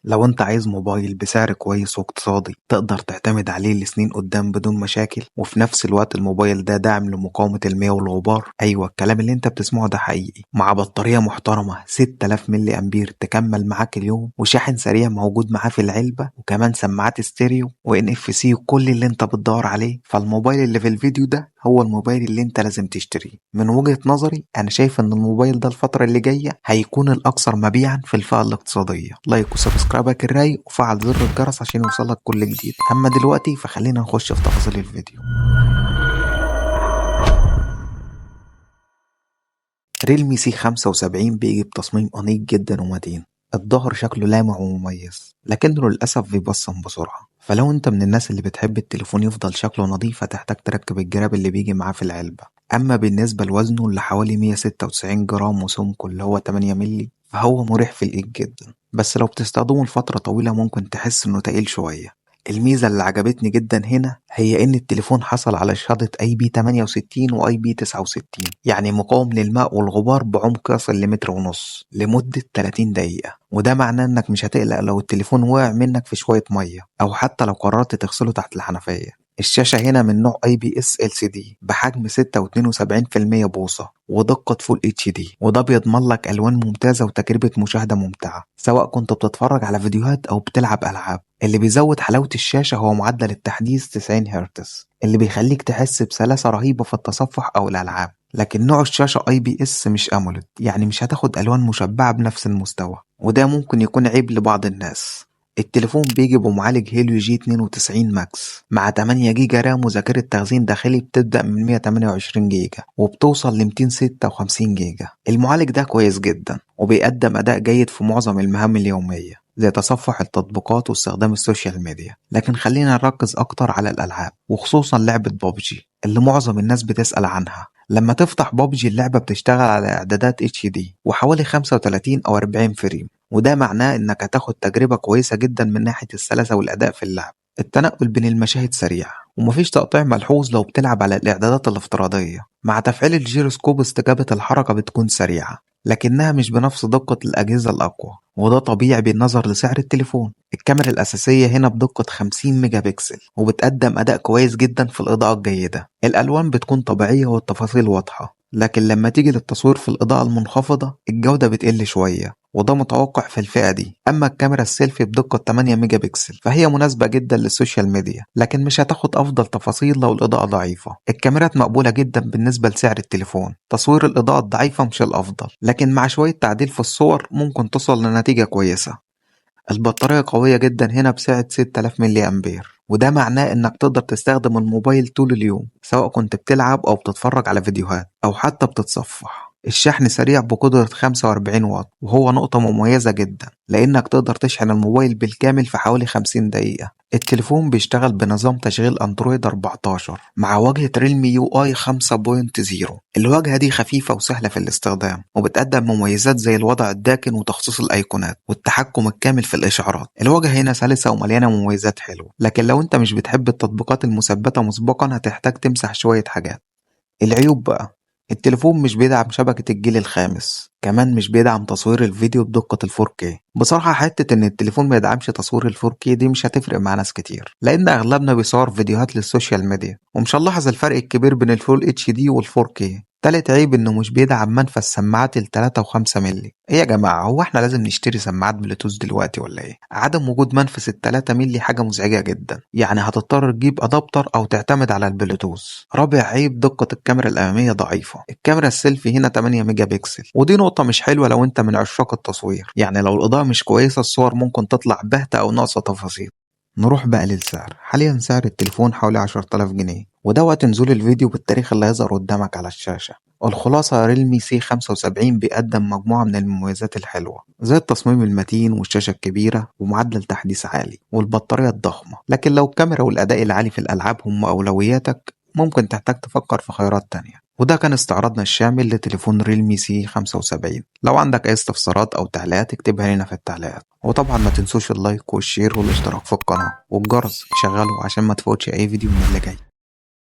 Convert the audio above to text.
لو انت عايز موبايل بسعر كويس واقتصادي تقدر تعتمد عليه لسنين قدام بدون مشاكل، وفي نفس الوقت الموبايل ده داعم لمقاومة المياه والغبار، ايوه الكلام اللي انت بتسمعه ده حقيقي، مع بطارية محترمة 6000 ملي امبير تكمل معاك اليوم، وشاحن سريع موجود معاه في العلبة، وكمان سماعات ستيريو وان اف سي وكل اللي انت بتدور عليه. فالموبايل اللي في الفيديو ده هو الموبايل اللي انت لازم تشتريه. من وجهة نظري انا شايف ان الموبايل ده الفترة اللي جاية هيكون الاكثر مبيعا في الفئة الاقتصادية. لايك وسبسكرايبك الرايق وفعل زر الجرس عشان يوصلك كل جديد. اما دلوقتي فخلينا نخش في تفاصيل الفيديو. ريلمي سي 75 بيجي بتصميم أنيق جدا ومتين. الظهر شكله لامع ومميز لكنه للأسف بيبصم بسرعة، فلو انت من الناس اللي بتحب التليفون يفضل شكله نظيف هتحتاج تركب الجراب اللي بيجي معاه في العلبة. أما بالنسبة لوزنه اللي حوالي 196 جرام وسمكه اللي هو 8 ملي فهو مريح في الإيد جدا، بس لو بتستخدمه لفترة طويلة ممكن تحس انه تقيل شوية. الميزة اللي عجبتني جدا هنا هي إن التليفون حصل على شهادة IP68 و IP69، يعني مقاوم للماء والغبار بعمق يصل لمتر ونص لمدة 30 دقيقة، وده معناه إنك مش هتقلق لو التليفون وقع منك في شوية مية أو حتى لو قررت تغسله تحت الحنفية. الشاشة هنا من نوع IPS LCD بحجم 6.72% بوصة ودقة فول HD، وده بيضمن لك ألوان ممتازة وتجربة مشاهدة ممتعة سواء كنت بتتفرج على فيديوهات أو بتلعب ألعاب. اللي بيزود حلاوة الشاشة هو معدل التحديث 90 هرتز اللي بيخليك تحس بسلاسة رهيبة في التصفح أو الألعاب، لكن نوع الشاشة IPS مش أموليد، يعني مش هتاخد ألوان مشبعة بنفس المستوى، وده ممكن يكون عيب لبعض الناس. التليفون بيجي بمعالج هيليو جي 92 ماكس مع 8 جيجا رام وذاكرة تخزين داخلي بتبدأ من 128 جيجا وبتوصل ل 256 جيجا. المعالج ده كويس جدا وبيقدم أداء جيد في معظم المهام اليومية زي تصفح التطبيقات واستخدام السوشيال ميديا، لكن خلينا نركز أكتر على الألعاب وخصوصا لعبة بابجي اللي معظم الناس بتسأل عنها. لما تفتح بابجي اللعبة بتشتغل على إعدادات HD وحوالي 35 أو 40 فريم، وده معناه إنك هتاخد تجربة كويسة جدا من ناحية السلاسة والأداء في اللعب. التنقل بين المشاهد سريع ومفيش تقطيع ملحوظ لو بتلعب على الإعدادات الافتراضية. مع تفعيل الجيروسكوب استجابة الحركة بتكون سريعة لكنها مش بنفس دقة الأجهزة الأقوى، وده طبيعي بالنظر لسعر التليفون. الكاميرا الأساسية هنا بدقة 50 ميجا بكسل وبتقدم أداء كويس جدا في الإضاءة الجيدة. الألوان بتكون طبيعية والتفاصيل واضحة، لكن لما تيجي للتصوير في الإضاءة المنخفضة الجودة بتقل شوية، وده متوقع في الفئة دي. أما الكاميرا السيلفي بدقة 8 ميجا بكسل فهي مناسبة جدا للسوشيال ميديا، لكن مش هتاخد أفضل تفاصيل لو الإضاءة ضعيفة. الكاميرات مقبولة جدا بالنسبة لسعر التليفون. تصوير الإضاءة الضعيفة مش الأفضل، لكن مع شوية تعديل في الصور ممكن توصل لنتيجة كويسة. البطارية قوية جدا هنا بسعة 6000 ملي أمبير، وده معناه إنك تقدر تستخدم الموبايل طول اليوم سواء كنت بتلعب أو بتتفرج على فيديوهات أو حتى بتتصفح. الشحن سريع بقدرة 45 واط وهو نقطة مميزة جدا لأنك تقدر تشحن الموبايل بالكامل في حوالي 50 دقيقة. التليفون بيشتغل بنظام تشغيل أندرويد 14 مع واجهة ريلمي يو اي 5.0. الواجهة دي خفيفة وسهلة في الاستخدام وبتقدم مميزات زي الوضع الداكن وتخصيص الأيقونات والتحكم الكامل في الإشعارات. الواجهة هنا سلسة ومليانة مميزات حلوة، لكن لو انت مش بتحب التطبيقات المثبتة مسبقا هتحتاج تمسح شوية حاجات. العيوب بقى: التليفون مش بيدعم شبكة الجيل الخامس، كمان مش بيدعم تصوير الفيديو بدقة ال 4K. بصراحة حتة ان التليفون ما يدعمش تصوير ال 4K دي مش هتفرق مع ناس كتير لان اغلبنا بيصور فيديوهات للسوشيال ميديا ومش هنلاحظ الفرق الكبير بين الفول HD وال 4K. تالت عيب انه مش بيدعم منفذ سماعات ال 3 و5 ملي. ايه يا جماعة، هو احنا لازم نشتري سماعات بلوتوث دلوقتي ولا ايه؟ عدم وجود منفذ ال 3 ملي حاجة مزعجة جدا، يعني هتضطر تجيب ادابتر او تعتمد على البلوتوث. رابع عيب: دقة الكاميرا الامامية ضعيفة. الكاميرا السيلفي هنا 8 ميجا بكسل ودي نقطة مش حلوة لو انت من عشاق التصوير، يعني لو الاضاءة مش كويسة الصور ممكن تطلع باهتة او ناقصة تفاصيل. نروح بقى للسعر. حاليا سعر التليفون حوالي 10000 جنيه، وده وقت نزول الفيديو بالتاريخ اللي هيظهر قدامك على الشاشة. الخلاصة: ريلمي سي 75 بيقدم مجموعة من المميزات الحلوة زي التصميم المتين والشاشة الكبيرة ومعدل تحديث عالي والبطارية الضخمة، لكن لو الكاميرا والأداء العالي في الألعاب هم أولوياتك ممكن تحتاج تفكر في خيارات تانية. وده كان استعراضنا الشامل لتليفون ريلمي سي 75. لو عندك أي استفسارات أو تعليقات اكتبها لنا في التعليقات، وطبعا ما تنسوش اللايك والشير والاشتراك في القناة والجرس شغله عشان ما تفوتش أي فيديو من اللي جاي.